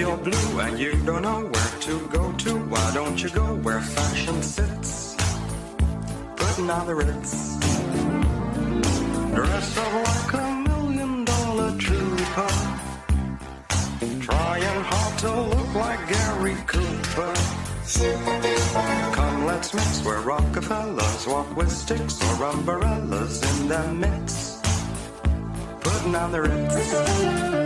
you're blue and you don't know where to go to, why don't you go where fashion sits? Putting on the Ritz. Dressed up like $1,000,000 trooper, trying hard to look like Gary Cooper. Come, let's mix where Rockefellers walk with sticks or umbrellas in their midst. Putting on the Ritz.